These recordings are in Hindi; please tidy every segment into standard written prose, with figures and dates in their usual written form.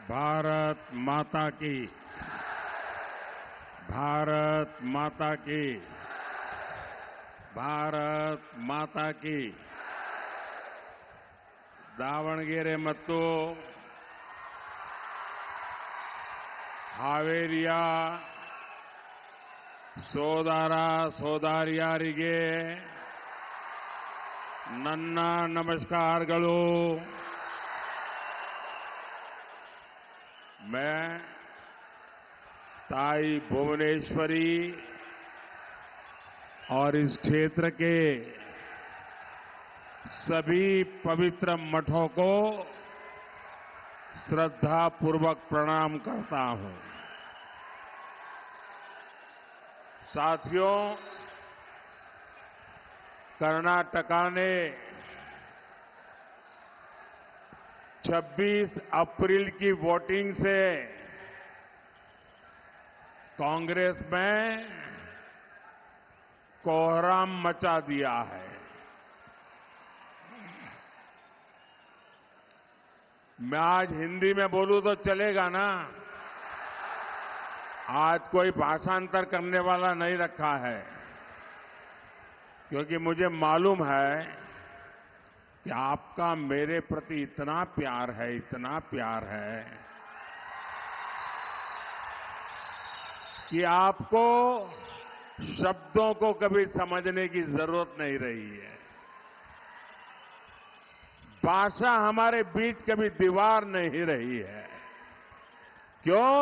भारत माता की। भारत माता की। भारत माता की। दावणಗೆरे ಮತ್ತು ಹಾವೇರಿಯ ಸೋದರ ಸೋದರಿಯರಿಗೆ ನನ್ನ ನಮಸ್ಕಾರಗಳು। मैं ताई भुवनेश्वरी और इस क्षेत्र के सभी पवित्र मठों को श्रद्धापूर्वक प्रणाम करता हूं। साथियों, कर्नाटका ने 26 अप्रैल की वोटिंग से कांग्रेस में कोहराम मचा दिया है। मैं आज हिंदी में बोलूं तो चलेगा ना? आज कोई भाषांतर करने वाला नहीं रखा है, क्योंकि मुझे मालूम है कि आपका मेरे प्रति इतना प्यार है, इतना प्यार है कि आपको शब्दों को कभी समझने की जरूरत नहीं रही है। भाषा हमारे बीच कभी दीवार नहीं रही है। क्यों?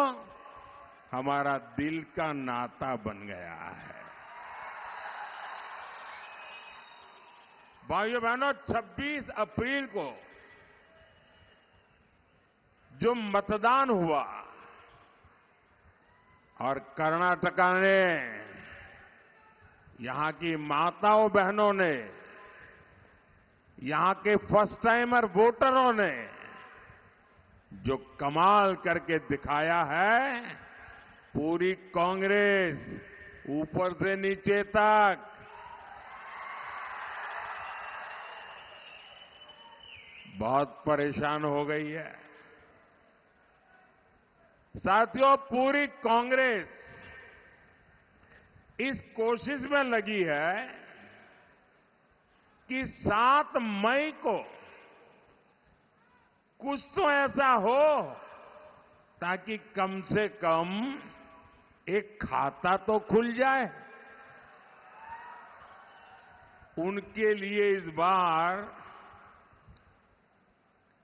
हमारा दिल का नाता बन गया है। भाइयों बहनों, 26 अप्रैल को जो मतदान हुआ और कर्नाटका ने, यहां की माताओं बहनों ने, यहां के फर्स्ट टाइमर वोटरों ने जो कमाल करके दिखाया है, पूरी कांग्रेस ऊपर से नीचे तक बहुत परेशान हो गई है। साथियों, पूरी कांग्रेस इस कोशिश में लगी है कि 7 मई को कुछ तो ऐसा हो ताकि कम से कम एक खाता तो खुल जाए। उनके लिए इस बार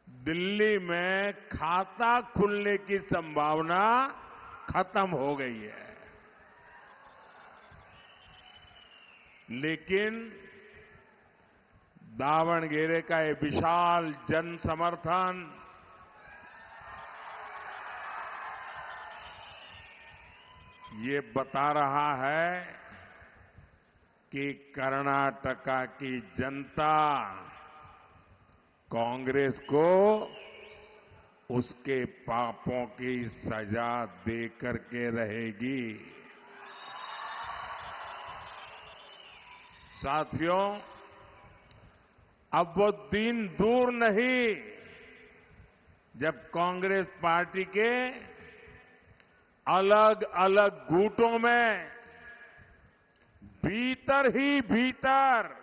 दिल्ली में खाता खुलने की संभावना खत्म हो गई है। लेकिन दावणगेरे का ये विशाल जन समर्थन, ये बता रहा है कि कर्नाटका की जनता कांग्रेस को उसके पापों की सजा दे करके रहेगी। साथियों, अब वो दिन दूर नहीं जब कांग्रेस पार्टी के अलग अलग गुटों में भीतर ही भीतर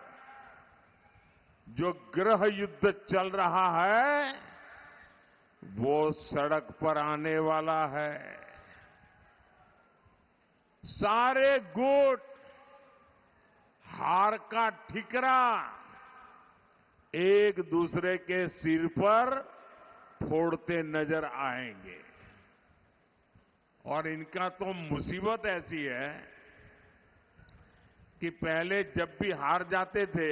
जो गृह युद्ध चल रहा है, वो सड़क पर आने वाला है। सारे गुट हार का ठिकरा एक दूसरे के सिर पर फोड़ते नजर आएंगे। और इनका तो मुसीबत ऐसी है कि पहले जब भी हार जाते थे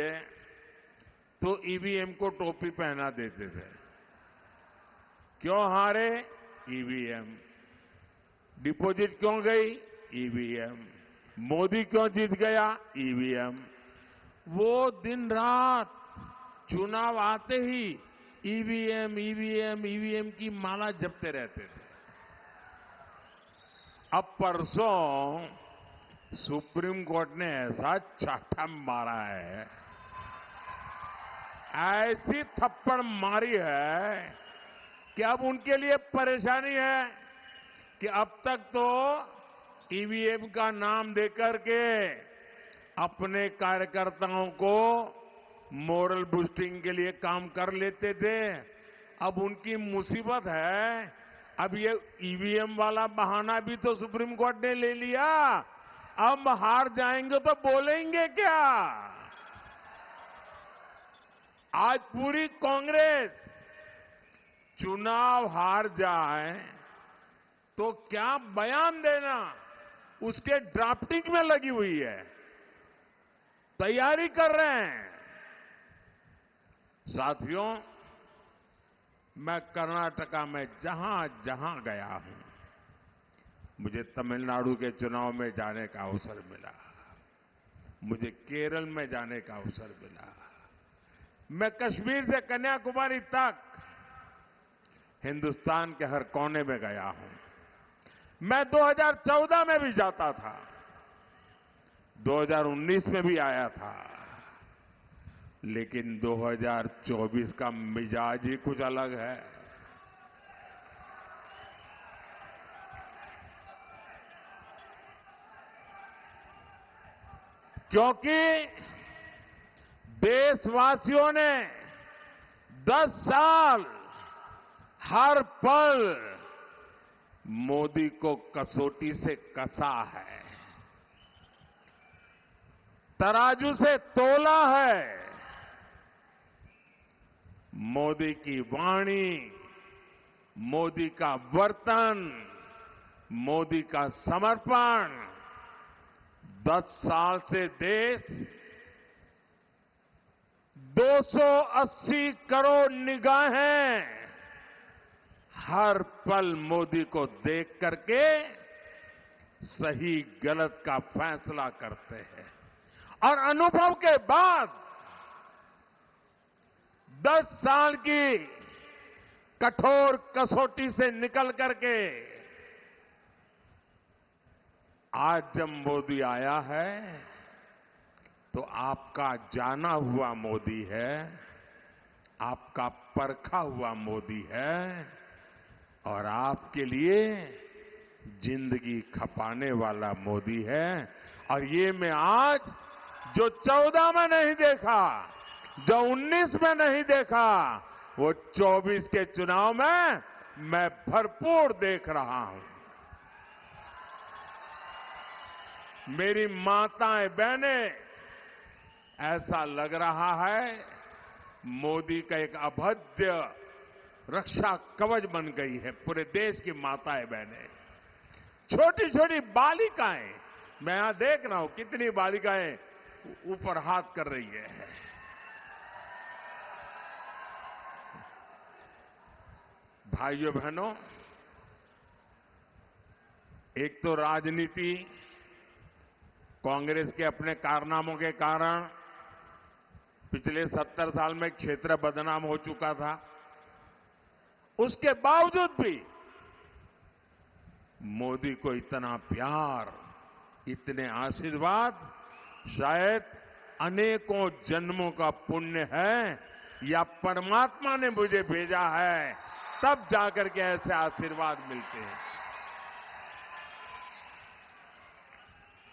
तो ईवीएम को टोपी पहना देते थे। क्यों हारे? ईवीएम। डिपॉजिट क्यों गई? ईवीएम। मोदी क्यों जीत गया? ईवीएम। वो दिन रात चुनाव आते ही ईवीएम ईवीएम ईवीएम की माला जपते रहते थे। अब परसों सुप्रीम कोर्ट ने ऐसा चाटा मारा है, ऐसी थप्पड़ मारी है कि अब उनके लिए परेशानी है कि अब तक तो ईवीएम का नाम देकर के अपने कार्यकर्ताओं को मोरल बूस्टिंग के लिए काम कर लेते थे। अब उनकी मुसीबत है, अब ये ईवीएम वाला बहाना भी तो सुप्रीम कोर्ट ने ले लिया। अब हार जाएंगे तो बोलेंगे क्या? आज पूरी कांग्रेस चुनाव हार जाए तो क्या बयान देना, उसके ड्राफ्टिंग में लगी हुई है, तैयारी कर रहे हैं। साथियों, मैं कर्नाटका में जहां जहां गया हूं, मुझे तमिलनाडु के चुनाव में जाने का अवसर मिला, मुझे केरल में जाने का अवसर मिला, मैं कश्मीर से कन्याकुमारी तक हिंदुस्तान के हर कोने में गया हूं। मैं 2014 में भी जाता था, 2019 में भी आया था, लेकिन 2024 का मिजाज ही कुछ अलग है। क्योंकि देशवासियों ने 10 साल हर पल मोदी को कसौटी से कसा है, तराजू से तोला है। मोदी की वाणी, मोदी का वर्तन, मोदी का समर्पण, 10 साल से देश 280 करोड़ निगाहें हर पल मोदी को देख करके सही गलत का फैसला करते हैं। और अनुभव के बाद 10 साल की कठोर कसौटी से निकल करके आज जब मोदी आया है तो आपका जाना हुआ मोदी है, आपका परखा हुआ मोदी है और आपके लिए जिंदगी खपाने वाला मोदी है। और ये मैं आज जो 14 में नहीं देखा, जो 19 में नहीं देखा, वो 24 के चुनाव में मैं भरपूर देख रहा हूं। मेरी माताएं, बहनें, ऐसा लग रहा है मोदी का एक अभेद्य रक्षा कवच बन गई है पूरे देश की माताएं, बहनें। छोटी छोटी बालिकाएं, मैं यहां देख रहा हूं कितनी बालिकाएं ऊपर हाथ कर रही है। भाइयों बहनों, एक तो राजनीति कांग्रेस के अपने कारनामों के कारण पिछले 70 साल में क्षेत्र बदनाम हो चुका था। उसके बावजूद भी मोदी को इतना प्यार, इतने आशीर्वाद, शायद अनेकों जन्मों का पुण्य है या परमात्मा ने मुझे भेजा है, तब जाकर के ऐसे आशीर्वाद मिलते हैं।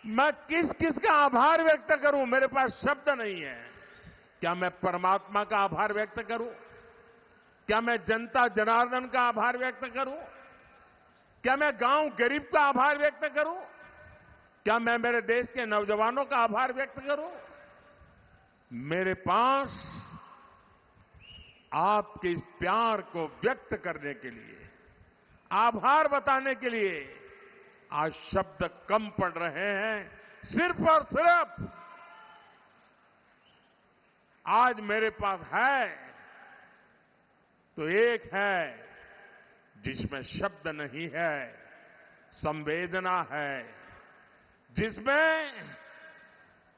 मैं किस किस का आभार व्यक्त करूं, मेरे पास शब्द नहीं है। क्या मैं परमात्मा का आभार व्यक्त करूं? क्या मैं जनता जनार्दन का आभार व्यक्त करूं? क्या मैं गांव गरीब का आभार व्यक्त करूं? क्या मैं मेरे देश के नौजवानों का आभार व्यक्त करूं? मेरे पास आपके इस प्यार को व्यक्त करने के लिए, आभार बताने के लिए आज शब्द कम पड़ रहे हैं। सिर्फ और सिर्फ आज मेरे पास है तो एक है जिसमें शब्द नहीं है, संवेदना है, जिसमें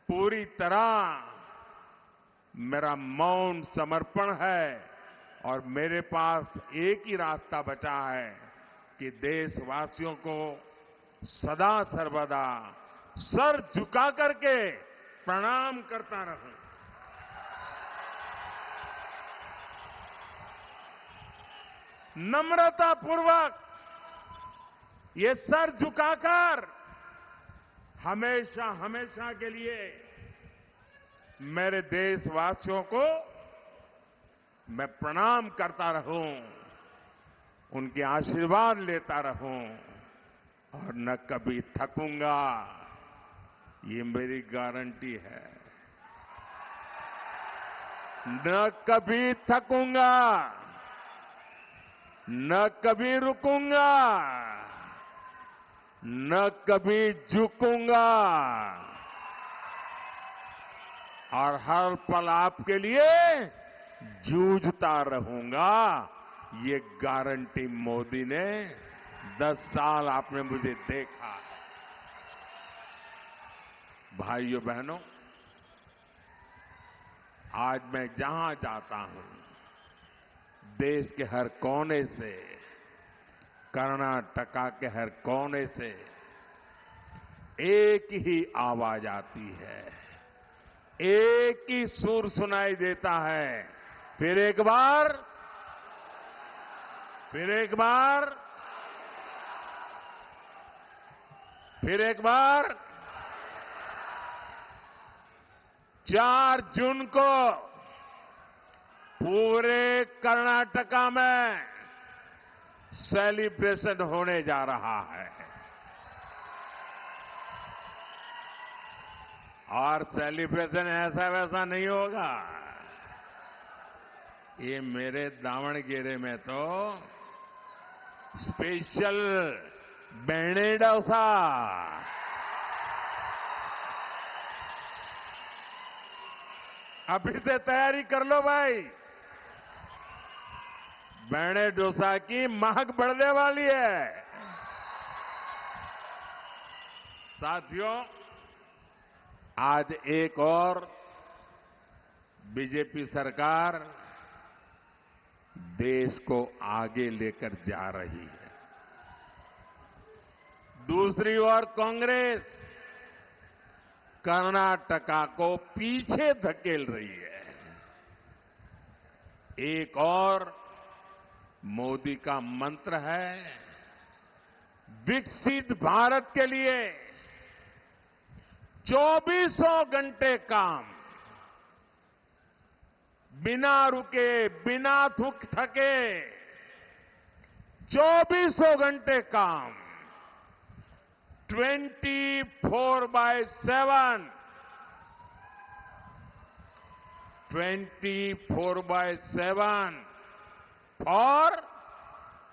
पूरी तरह मेरा मौन समर्पण है। और मेरे पास एक ही रास्ता बचा है कि देशवासियों को सदा सर्वदा सर झुका करके प्रणाम करता रहूं। नम्रता पूर्वक ये सर झुकाकर हमेशा हमेशा के लिए मेरे देशवासियों को मैं प्रणाम करता रहूं, उनके आशीर्वाद लेता रहूं और न कभी थकूंगा, ये मेरी गारंटी है। न कभी थकूंगा, न कभी रुकूंगा, न कभी झुकूंगा और हर पल आपके लिए जूझता रहूंगा। ये गारंटी मोदी ने 10 साल आपने मुझे देखा। भाइयों बहनों, आज मैं जहां जाता हूं, देश के हर कोने से, कर्नाटका के हर कोने से एक ही आवाज आती है, एक ही सुर सुनाई देता है। फिर एक बार, फिर एक बार, फिर एक बार 4 जून को पूरे कर्नाटका में सेलिब्रेशन होने जा रहा है। और सेलिब्रेशन ऐसा वैसा नहीं होगा। ये मेरे दावणगेरे में तो स्पेशल बेणे डोसा, अभी से तैयारी कर लो भाई। बेणे डोसा की महक बढ़ने वाली है। साथियों, आज एक और बीजेपी सरकार देश को आगे लेकर जा रही है। दूसरी ओर कांग्रेस कर्नाटका को पीछे धकेल रही है। एक और मोदी का मंत्र है, विकसित भारत के लिए 24 घंटे काम, बिना रुके, बिना थके, 24 घंटे काम, 24/7, 24/7 और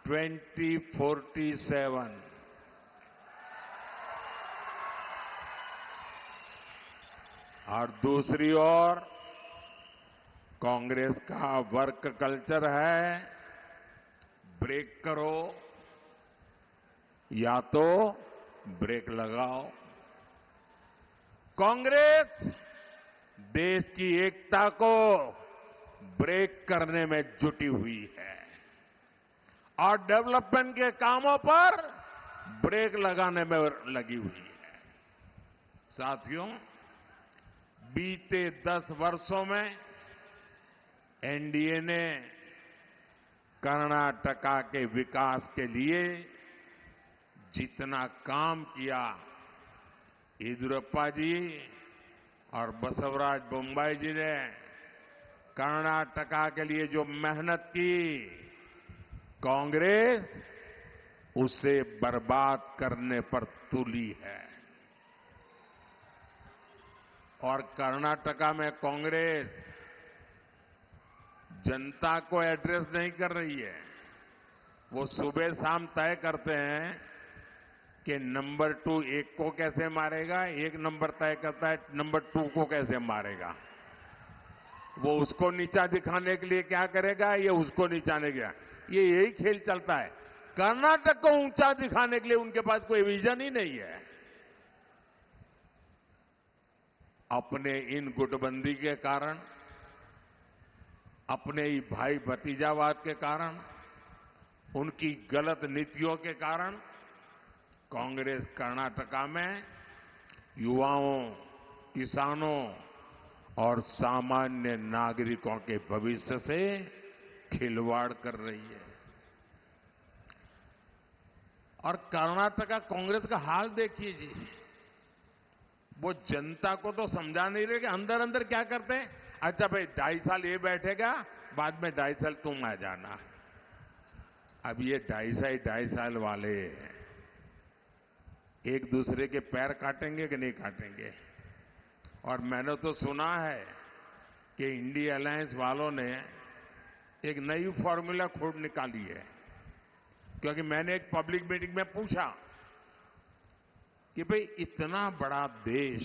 2047। और दूसरी ओर कांग्रेस का वर्क कल्चर है, ब्रेक करो या तो ब्रेक लगाओ। कांग्रेस देश की एकता को ब्रेक करने में जुटी हुई है और डेवलपमेंट के कामों पर ब्रेक लगाने में लगी हुई है। साथियों, बीते 10 वर्षों में एनडीए ने कर्नाटका के विकास के लिए जितना काम किया, येदियुरप्पा जी और बसवराज बोम्मई जी ने कर्नाटका के लिए जो मेहनत की, कांग्रेस उसे बर्बाद करने पर तुली है। और कर्नाटका में कांग्रेस जनता को एड्रेस नहीं कर रही है। वो सुबह शाम तय करते हैं कि नंबर 2 एक को कैसे मारेगा, एक नंबर तय करता है नंबर 2 को कैसे मारेगा। वो उसको नीचा दिखाने के लिए क्या करेगा, ये उसको नीचा नहीं गया, ये यही खेल चलता है। कर्नाटक को ऊंचा दिखाने के लिए उनके पास कोई विजन ही नहीं है। अपने इन गुटबंदी के कारण, अपने ही भाई भतीजावाद के कारण, उनकी गलत नीतियों के कारण कांग्रेस कर्नाटका में युवाओं, किसानों और सामान्य नागरिकों के भविष्य से खिलवाड़ कर रही है। और कर्नाटका कांग्रेस का हाल देखिए जी। वो जनता को तो समझा नहीं रहे कि अंदर अंदर क्या करते हैं। अच्छा भाई 2.5 साल ये बैठेगा, बाद में 2.5 साल तुम आ जाना। अब ये 2.5 वाले एक दूसरे के पैर काटेंगे कि नहीं काटेंगे। और मैंने तो सुना है कि इंडिया अलायंस वालों ने एक नई फॉर्मूला खोज निकाली है। क्योंकि मैंने एक पब्लिक मीटिंग में पूछा कि भाई इतना बड़ा देश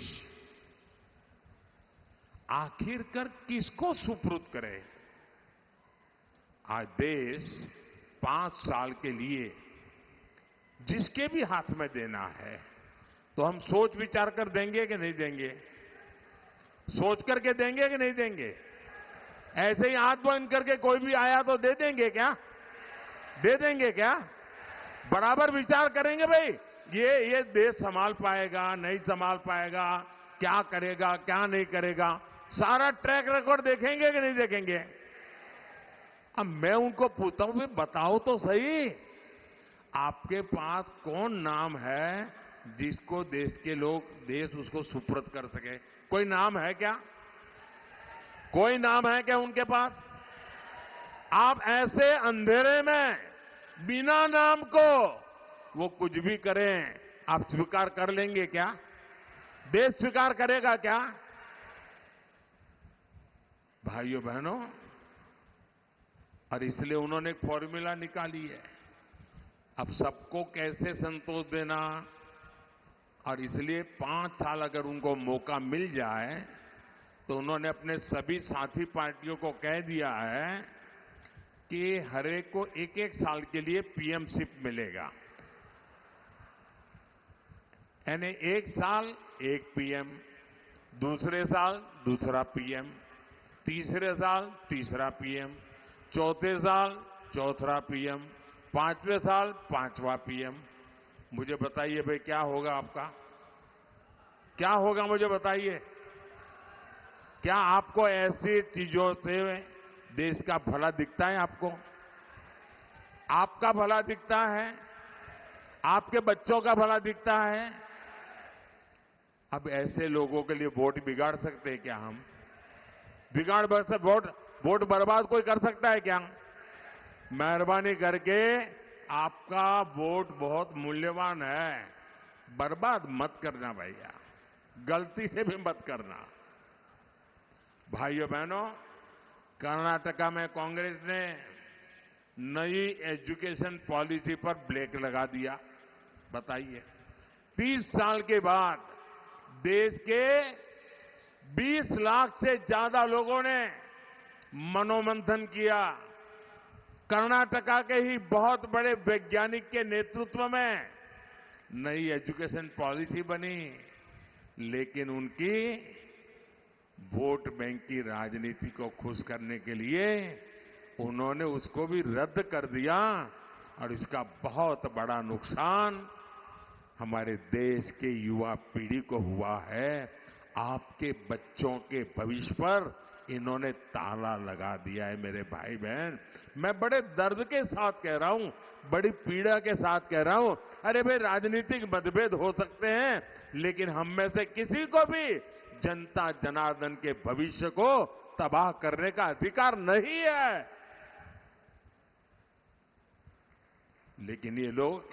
आखिरकार किसको सुपुर्द करे। आज देश 5 साल के लिए जिसके भी हाथ में देना है तो हम सोच विचार कर देंगे कि नहीं देंगे। सोच करके देंगे कि नहीं देंगे। ऐसे ही हाथ बंद करके कोई भी आया तो दे देंगे क्या। दे देंगे क्या। बराबर विचार करेंगे भाई ये देश संभाल पाएगा नहीं संभाल पाएगा, क्या करेगा क्या नहीं करेगा, सारा ट्रैक रिकॉर्ड देखेंगे कि नहीं देखेंगे। अब मैं उनको पूछता हूं बताओ तो सही, आपके पास कौन नाम है जिसको देश के लोग देश उसको सुपुर्द कर सके। कोई नाम है क्या। कोई नाम है क्या उनके पास। आप ऐसे अंधेरे में बिना नाम को वो कुछ भी करें आप स्वीकार कर लेंगे क्या। देश स्वीकार करेगा क्या। भाइयों बहनों, और इसलिए उन्होंने एक फॉर्मूला निकाली है। अब सबको कैसे संतोष देना, और इसलिए 5 साल अगर उनको मौका मिल जाए तो उन्होंने अपने सभी साथी पार्टियों को कह दिया है कि हर एक को 1-1 साल के लिए पीएमशिप मिलेगा। यानी 1 साल 1 पीएम, दूसरे साल दूसरा पीएम, तीसरे साल तीसरा पीएम, चौथे साल चौथा पीएम, 5वें साल 5वां पीएम। मुझे बताइए भाई क्या होगा आपका। क्या होगा मुझे बताइए। क्या आपको ऐसी चीजों से देश का भला दिखता है। आपको आपका भला दिखता है, आपके बच्चों का भला दिखता है। अब ऐसे लोगों के लिए वोट बिगाड़ सकते हैं क्या हम। बिगाड़ वोट बर्बाद कोई कर सकता है क्या। मेहरबानी करके आपका वोट बहुत मूल्यवान है, बर्बाद मत करना भैया, गलती से भी मत करना। भाइयों बहनों, कर्नाटका में कांग्रेस ने नई एजुकेशन पॉलिसी पर ब्रेक लगा दिया। बताइए 30 साल के बाद देश के 20 लाख से ज्यादा लोगों ने मनोमंथन किया। कर्नाटका के ही बहुत बड़े वैज्ञानिक के नेतृत्व में नई एजुकेशन पॉलिसी बनी, लेकिन उनकी वोट बैंक की राजनीति को खुश करने के लिए उन्होंने उसको भी रद्द कर दिया। और इसका बहुत बड़ा नुकसान हमारे देश के युवा पीढ़ी को हुआ है। आपके बच्चों के भविष्य पर इन्होंने ताला लगा दिया है। मेरे भाई बहन, मैं बड़े दर्द के साथ कह रहा हूं, बड़ी पीड़ा के साथ कह रहा हूं। अरे भाई राजनीतिक मतभेद हो सकते हैं, लेकिन हम में से किसी को भी जनता जनार्दन के भविष्य को तबाह करने का अधिकार नहीं है। लेकिन ये लोग,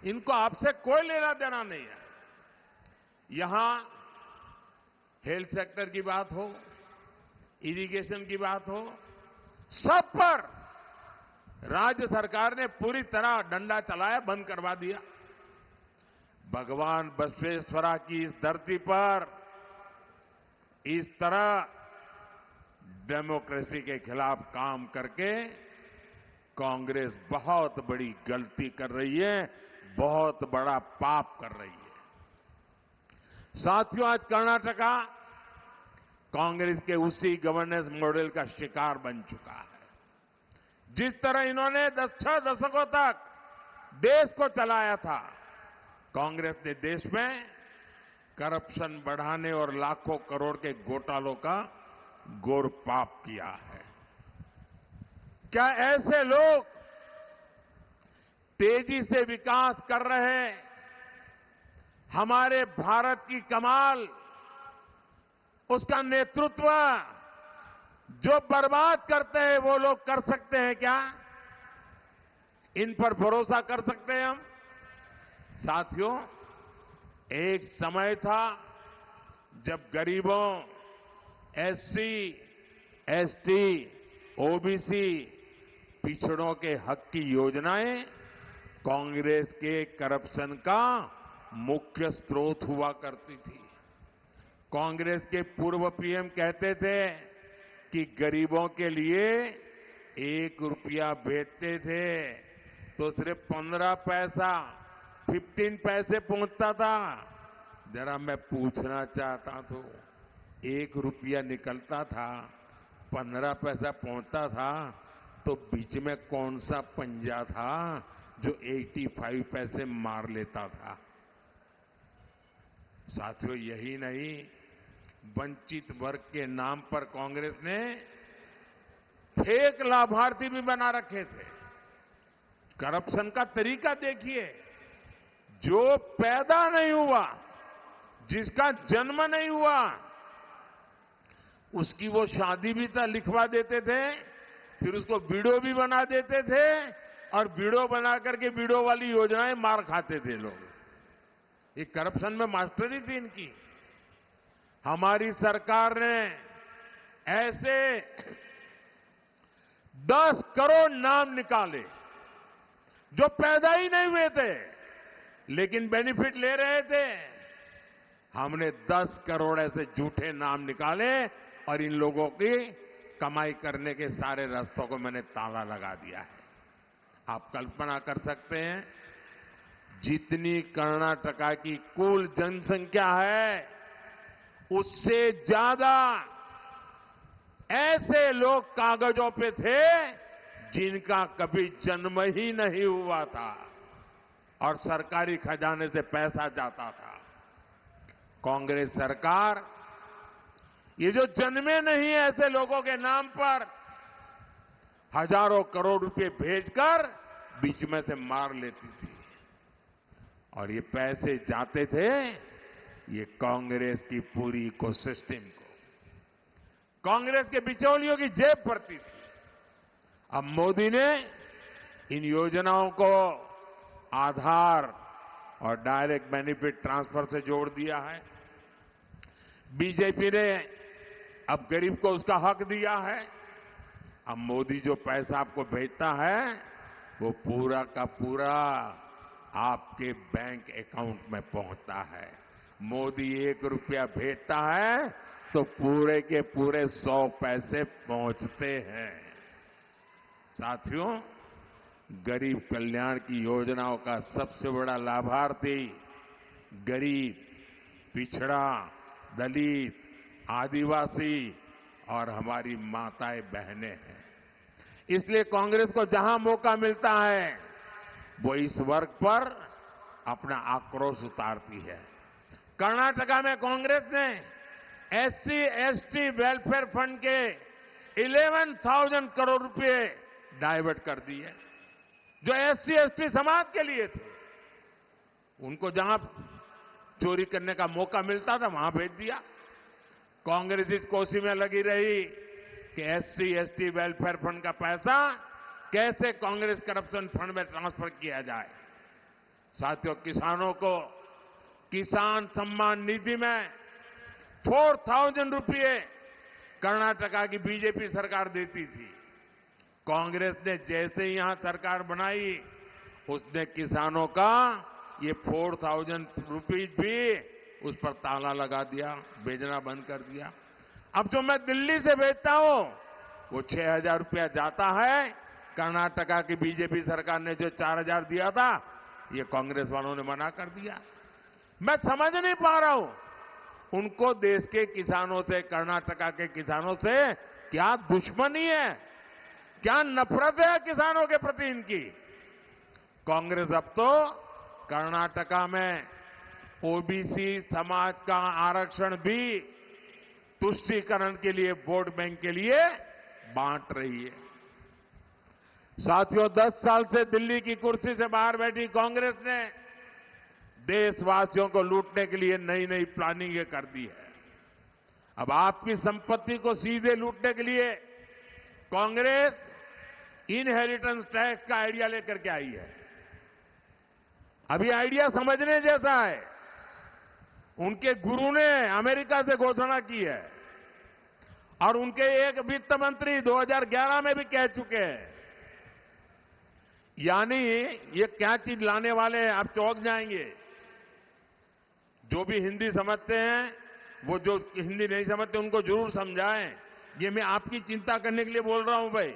इनको आपसे कोई लेना देना नहीं है। यहां हेल्थ सेक्टर की बात हो, इरिगेशन की बात हो, सब पर राज्य सरकार ने पूरी तरह डंडा चलाया, बंद करवा दिया। भगवान बसवेश्वरा की इस धरती पर इस तरह डेमोक्रेसी के खिलाफ काम करके कांग्रेस बहुत बड़ी गलती कर रही है, बहुत बड़ा पाप कर रही है। साथियों, आज कर्नाटका कांग्रेस के उसी गवर्नेंस मॉडल का शिकार बन चुका है। जिस तरह इन्होंने 6 दशकों तक देश को चलाया था, कांग्रेस ने देश में करप्शन बढ़ाने और लाखों करोड़ के घोटालों का घोर पाप किया है। क्या ऐसे लोग तेजी से विकास कर रहे हमारे भारत की कमाल, उसका नेतृत्व जो बर्बाद करते हैं वो लोग कर सकते हैं क्या? इन पर भरोसा कर सकते हैं हम? साथियों, एक समय था जब गरीबों, एससी, एसटी, ओबीसी, पिछड़ों के हक की योजनाएं कांग्रेस के करप्शन का मुख्य स्रोत हुआ करती थी। कांग्रेस के पूर्व पीएम कहते थे कि गरीबों के लिए 1 रुपया भेजते थे तो सिर्फ 15 पैसा, 15 पैसे पहुंचता था। जरा मैं पूछना चाहता तो 1 रुपया निकलता था, 15 पैसा पहुंचता था, तो बीच में कौन सा पंजा था जो 85 पैसे मार लेता था? साथियों, यही नहीं, वंचित वर्ग के नाम पर कांग्रेस ने फेक लाभार्थी भी बना रखे थे। करप्शन का तरीका देखिए, जो पैदा नहीं हुआ, जिसका जन्म नहीं हुआ, उसकी वो शादी भी लिखवा देते थे, फिर उसको वीडियो भी बना देते थे और वीडियो बना करके वीडियो वाली योजनाएं मार खाते थे लोग। ये करप्शन में मास्टरी थी इनकी। हमारी सरकार ने ऐसे 10 करोड़ नाम निकाले जो पैदा ही नहीं हुए थे लेकिन बेनिफिट ले रहे थे। हमने 10 करोड़ ऐसे झूठे नाम निकाले और इन लोगों की कमाई करने के सारे रास्तों को मैंने ताला लगा दिया है। आप कल्पना कर सकते हैं, जितनी कर्नाटका की कुल जनसंख्या है उससे ज्यादा ऐसे लोग कागजों पे थे जिनका कभी जन्म ही नहीं हुआ था और सरकारी खजाने से पैसा जाता था। कांग्रेस सरकार ये जो जन्मे नहीं ऐसे लोगों के नाम पर हजारों करोड़ रुपए भेजकर बीच में से मार लेती थी और ये पैसे जाते थे ये कांग्रेस की पूरी इकोसिस्टम को, कांग्रेस के बिचौलियों की जेब भरती थी। अब मोदी ने इन योजनाओं को आधार और डायरेक्ट बेनिफिट ट्रांसफर से जोड़ दिया है। बीजेपी ने अब गरीब को उसका हक दिया है। अब मोदी जो पैसा आपको भेजता है वो पूरा का पूरा आपके बैंक अकाउंट में पहुंचता है। मोदी 1 रुपया भेजता है तो पूरे के पूरे 100 पैसे पहुंचते हैं। साथियों, गरीब कल्याण की योजनाओं का सबसे बड़ा लाभार्थी गरीब, पिछड़ा, दलित, आदिवासी और हमारी माताएं बहनें हैं। इसलिए कांग्रेस को जहां मौका मिलता है वो इस वर्ग पर अपना आक्रोश उतारती है। कर्नाटका में कांग्रेस ने एससी एसटी वेलफेयर फंड के 11,000 करोड़ रुपए डाइवर्ट कर दिए जो एससी एसटी समाज के लिए थे। उनको जहां चोरी करने का मौका मिलता था वहां भेज दिया। कांग्रेस इस कोशिश में लगी रही कि एससी एसटी वेलफेयर फंड का पैसा कैसे कांग्रेस करप्शन फंड में ट्रांसफर किया जाए। साथियों, किसानों को किसान सम्मान निधि में 4,000 रुपये कर्नाटका की बीजेपी सरकार देती थी। कांग्रेस ने जैसे ही यहां सरकार बनाई उसने किसानों का ये 4,000 रुपीज भी उस पर ताला लगा दिया, भेजना बंद कर दिया। अब जो मैं दिल्ली से भेजता हूं वो 6,000 रुपया जाता है। कर्नाटका की बीजेपी सरकार ने जो 4,000 दिया था ये कांग्रेस वालों ने मना कर दिया। मैं समझ नहीं पा रहा हूं उनको देश के किसानों से, कर्नाटका के किसानों से क्या दुश्मनी है, क्या नफरत है किसानों के प्रति इनकी। कांग्रेस अब तो कर्नाटका में ओबीसी समाज का आरक्षण भी तुष्टीकरण के लिए, वोट बैंक के लिए बांट रही है। साथियों, 10 साल से दिल्ली की कुर्सी से बाहर बैठी कांग्रेस ने देशवासियों को लूटने के लिए नई नई प्लानिंग कर दी है। अब आपकी संपत्ति को सीधे लूटने के लिए कांग्रेस इनहेरिटेंस टैक्स का आइडिया लेकर के आई है। अभी आइडिया समझने जैसा है। उनके गुरु ने अमेरिका से घोषणा की है और उनके एक वित्त मंत्री 2011 में भी कह चुके हैं। यानी ये क्या चीज लाने वाले हैं, आप चौंक जाएंगे। जो भी हिंदी समझते हैं, वो जो हिंदी नहीं समझते उनको जरूर समझाएं। ये मैं आपकी चिंता करने के लिए बोल रहा हूं भाई।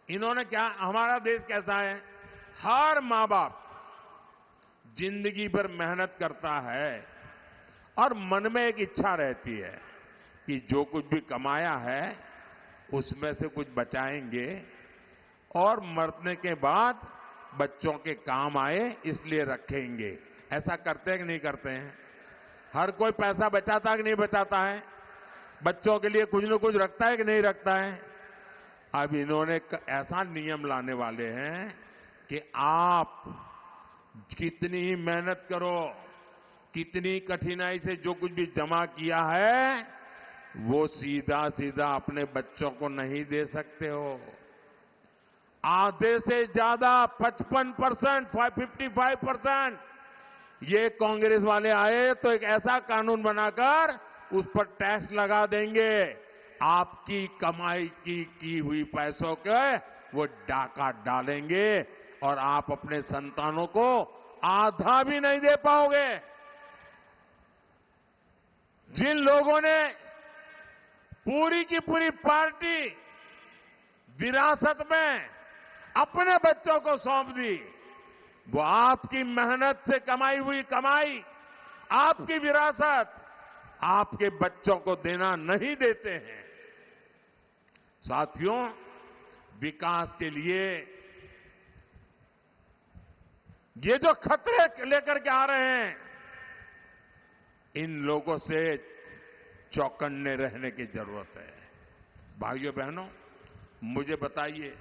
इन्होंने क्या, हमारा देश कैसा है, हर मां बाप जिंदगी भर मेहनत करता है और मन में एक इच्छा रहती है कि जो कुछ भी कमाया है उसमें से कुछ बचाएंगे और मरने के बाद बच्चों के काम आए इसलिए रखेंगे। ऐसा करते हैं कि नहीं करते हैं? हर कोई पैसा बचाता कि नहीं बचाता है? बच्चों के लिए कुछ न कुछ रखता है कि नहीं रखता है? अब इन्होंने ऐसा नियम लाने वाले हैं कि आप कितनी ही मेहनत करो, कितनी कठिनाई से जो कुछ भी जमा किया है वो सीधा सीधा अपने बच्चों को नहीं दे सकते हो। आधे से ज्यादा 55%, 55% ये कांग्रेस वाले आए तो एक ऐसा कानून बनाकर उस पर टैक्स लगा देंगे। आपकी कमाई की हुई पैसों के वो डाका डालेंगे और आप अपने संतानों को आधा भी नहीं दे पाओगे। जिन लोगों ने पूरी की पूरी पार्टी विरासत में अपने बच्चों को सौंप दी, वो आपकी मेहनत से कमाई हुई कमाई, आपकी विरासत आपके बच्चों को देना नहीं देते हैं। साथियों, विकास के लिए ये जो खतरे लेकर के आ रहे हैं, इन लोगों से चौकन्ने रहने की जरूरत है। भाइयों बहनों, मुझे बताइए,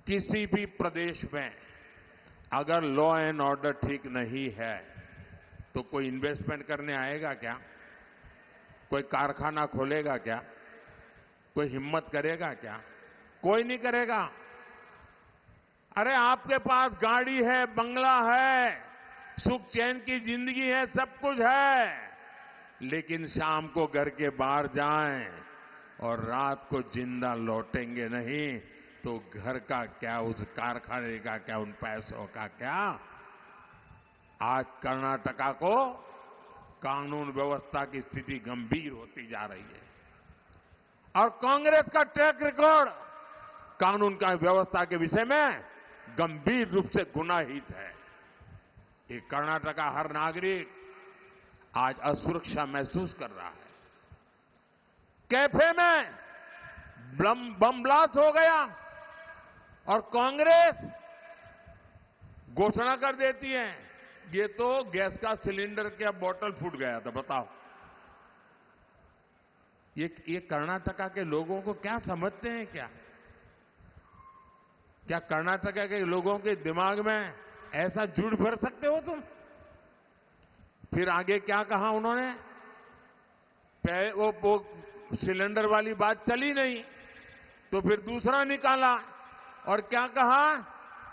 किसी भी प्रदेश में अगर लॉ एंड ऑर्डर ठीक नहीं है तो कोई इन्वेस्टमेंट करने आएगा क्या? कोई कारखाना खोलेगा क्या? कोई हिम्मत करेगा क्या? कोई नहीं करेगा। अरे आपके पास गाड़ी है, बंगला है, सुख चैन की जिंदगी है, सब कुछ है, लेकिन शाम को घर के बाहर जाएं और रात को जिंदा लौटेंगे नहीं तो घर का क्या, उस कारखाने का क्या, उन पैसों का क्या? आज कर्नाटका को कानून व्यवस्था की स्थिति गंभीर होती जा रही है और कांग्रेस का ट्रैक रिकॉर्ड कानून का व्यवस्था के विषय में गंभीर रूप से गुनाहित है। ये कर्नाटका हर नागरिक आज असुरक्षा महसूस कर रहा है। कैफे में बम ब्लास्ट हो गया और कांग्रेस घोषणा कर देती है ये तो गैस का सिलेंडर का बोतल फूट गया था। बताओ, ये कर्नाटका के लोगों को क्या समझते हैं? क्या कर्नाटका के लोगों के दिमाग में ऐसा झूठ भर सकते हो तुम? फिर आगे क्या कहा उन्होंने? वो सिलेंडर वाली बात चली नहीं तो फिर दूसरा निकाला और क्या कहा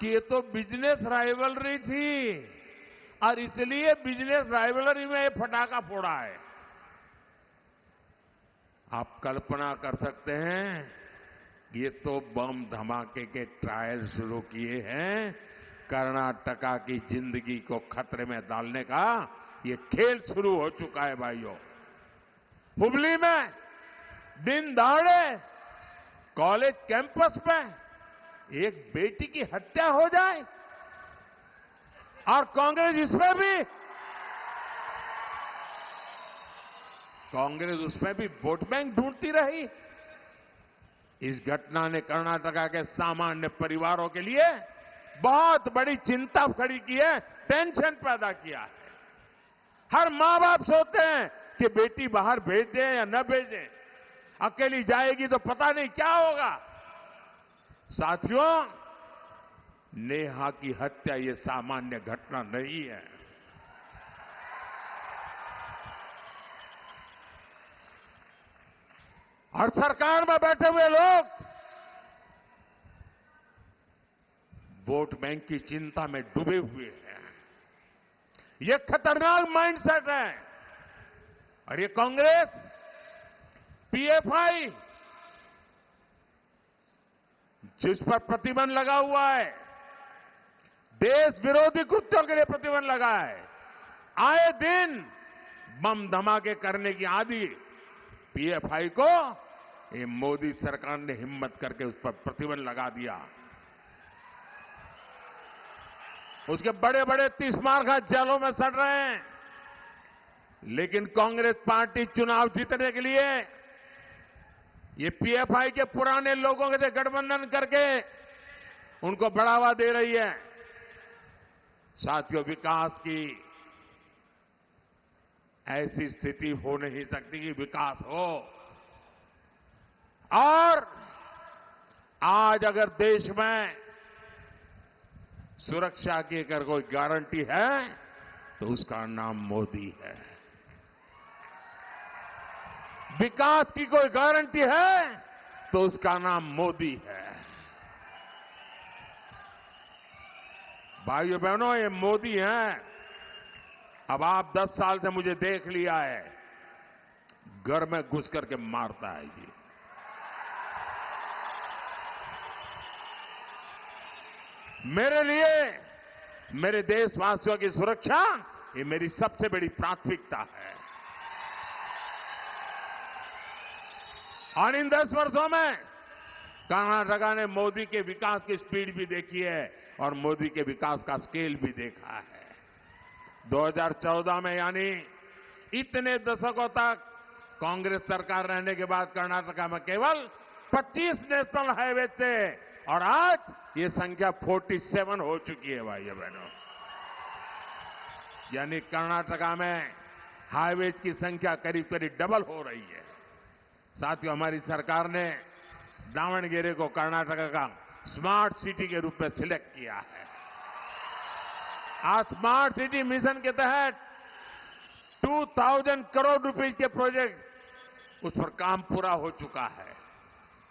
कि ये तो बिजनेस राइवलरी थी और इसलिए बिजनेस राइवलरी में ये फटाका फोड़ा है। आप कल्पना कर सकते हैं, ये तो बम धमाके के ट्रायल शुरू किए हैं। कर्नाटका की जिंदगी को खतरे में डालने का ये खेल शुरू हो चुका है भाइयों। हुबली में दिन दहाड़े कॉलेज कैंपस में एक बेटी की हत्या हो जाए और कांग्रेस उसमें भी वोट बैंक ढूंढती रही। इस घटना ने कर्नाटका के सामान्य परिवारों के लिए बहुत बड़ी चिंता खड़ी की है, टेंशन पैदा किया है। हर मां बाप सोचते हैं कि बेटी बाहर भेज दें या न भेजें, अकेली जाएगी तो पता नहीं क्या होगा। साथियों, नेहा की हत्या ये सामान्य घटना नहीं है। और सरकार में बैठे हुए लोग वोट बैंक की चिंता में डूबे हुए हैं। ये खतरनाक माइंडसेट है। और ये कांग्रेस, पीएफआई, जिस पर प्रतिबंध लगा हुआ है, देश विरोधी कृत्यों के लिए प्रतिबंध लगा है, आए दिन बम धमाके करने की आदि पीएफआई को ये मोदी सरकार ने हिम्मत करके उस पर प्रतिबंध लगा दिया। उसके बड़े बड़े 30 मार्का जेलों में सड़ रहे हैं। लेकिन कांग्रेस पार्टी चुनाव जीतने के लिए ये पीएफआई के पुराने लोगों के साथ गठबंधन करके उनको बढ़ावा दे रही है। साथियों, विकास की ऐसी स्थिति हो नहीं सकती कि विकास हो। और आज अगर देश में सुरक्षा की अगर कोई गारंटी है तो उसका नाम मोदी है। विकास की कोई गारंटी है तो उसका नाम मोदी है। भाइयों बहनों, ये मोदी हैं। अब आप 10 साल से मुझे देख लिया है, घर में घुस करके मारता है जी। मेरे लिए, मेरे देशवासियों की सुरक्षा ये मेरी सबसे बड़ी प्राथमिकता है। और इन 10 वर्षों में कर्नाटका ने मोदी के विकास की स्पीड भी देखी है और मोदी के विकास का स्केल भी देखा है। 2014 में, यानी इतने दशकों तक कांग्रेस सरकार रहने के बाद कर्नाटका में केवल 25 नेशनल हाईवे थे और आज ये संख्या 47 हो चुकी है भाइयों बहनों। यानी कर्नाटका में हाईवेज की संख्या करीब करीब डबल हो रही है। साथियों, हमारी सरकार ने दावणगेरे को कर्नाटका का स्मार्ट सिटी के रूप में सिलेक्ट किया है। आज स्मार्ट सिटी मिशन के तहत 2000 करोड़ रुपए के प्रोजेक्ट उस पर काम पूरा हो चुका है।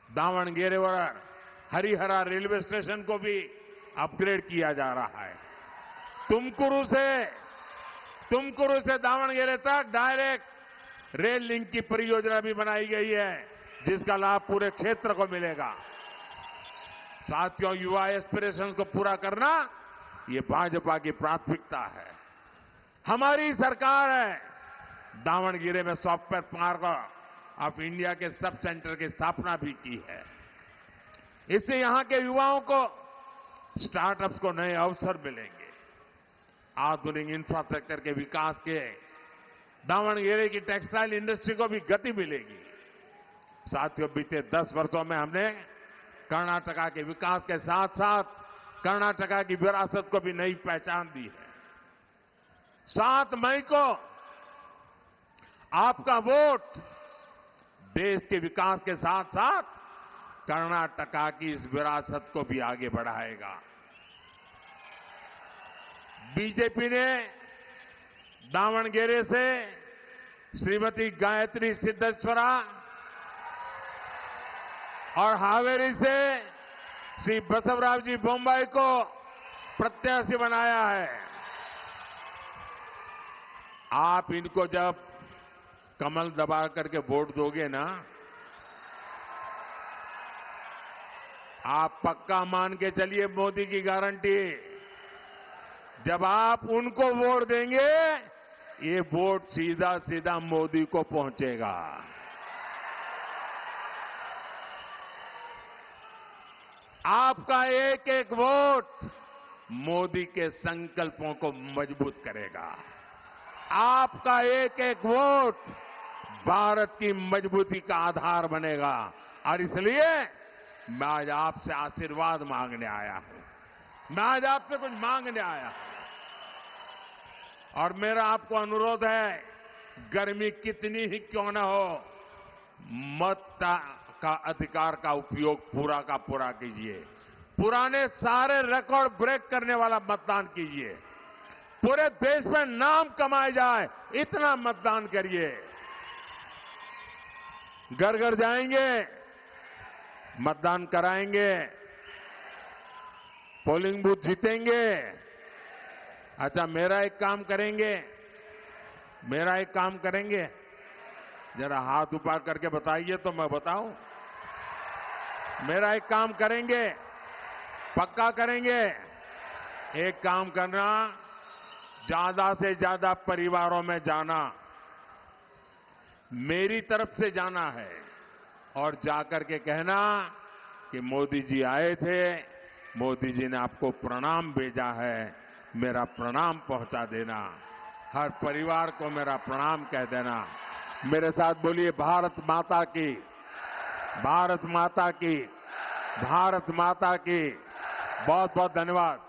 दावणगेरे और हरिहरा रेलवे स्टेशन को भी अपग्रेड किया जा रहा है। तुमकुरू से दावणगेरे तक डायरेक्ट रेल लिंक की परियोजना भी बनाई गई है, जिसका लाभ पूरे क्षेत्र को मिलेगा। साथियों, युवा एस्पिरेशन को पूरा करना ये भाजपा की प्राथमिकता है। हमारी सरकार है दावणगेरे में सॉफ्टवेयर पार्क ऑफ इंडिया के सब सेंटर की स्थापना भी की है। इससे यहां के युवाओं को, स्टार्टअप्स को नए अवसर मिलेंगे। आधुनिक इंफ्रास्ट्रक्चर के विकास के दावणगेरे की टेक्सटाइल इंडस्ट्री को भी गति मिलेगी। साथियों, बीते 10 वर्षों में हमने कर्नाटका के विकास के साथ साथ कर्नाटका की विरासत को भी नई पहचान दी है। 7 मई को आपका वोट देश के विकास के साथ साथ कर्नाटका की इस विरासत को भी आगे बढ़ाएगा। बीजेपी ने दावणगेरे से श्रीमती गायत्री सिद्धेश्वरा और हावेरी से श्री बसवराज जी बोम्बाई को प्रत्याशी बनाया है। आप इनको जब कमल दबा करके वोट दोगे ना, आप पक्का मान के चलिए, मोदी की गारंटी, जब आप उनको वोट देंगे ये वोट सीधा सीधा मोदी को पहुंचेगा। आपका एक एक वोट मोदी के संकल्पों को मजबूत करेगा। आपका एक एक वोट भारत की मजबूती का आधार बनेगा। और इसलिए मैं आज आपसे आशीर्वाद मांगने आया हूं। मैं आज आपसे कुछ मांगने आया हूं। और मेरा आपको अनुरोध है, गर्मी कितनी ही क्यों न हो, मत का अधिकार का उपयोग पूरा का पूरा कीजिए। पुराने सारे रिकॉर्ड ब्रेक करने वाला मतदान कीजिए। पूरे देश में नाम कमाया जाए इतना मतदान करिए। घर घर जाएंगे, मतदान कराएंगे, पोलिंग बूथ जीतेंगे। अच्छा, मेरा एक काम करेंगे, जरा हाथ ऊपर करके बताइए तो मैं बताऊं। मेरा एक काम करेंगे, पक्का करेंगे। एक काम करना, ज्यादा से ज्यादा परिवारों में जाना, मेरी तरफ से जाना है और जाकर के कहना कि मोदी जी आए थे, मोदी जी ने आपको प्रणाम भेजा है, मेरा प्रणाम पहुंचा देना। हर परिवार को मेरा प्रणाम कह देना। मेरे साथ बोलिए, भारत माता की, भारत माता की, भारत माता की। बहुत बहुत धन्यवाद।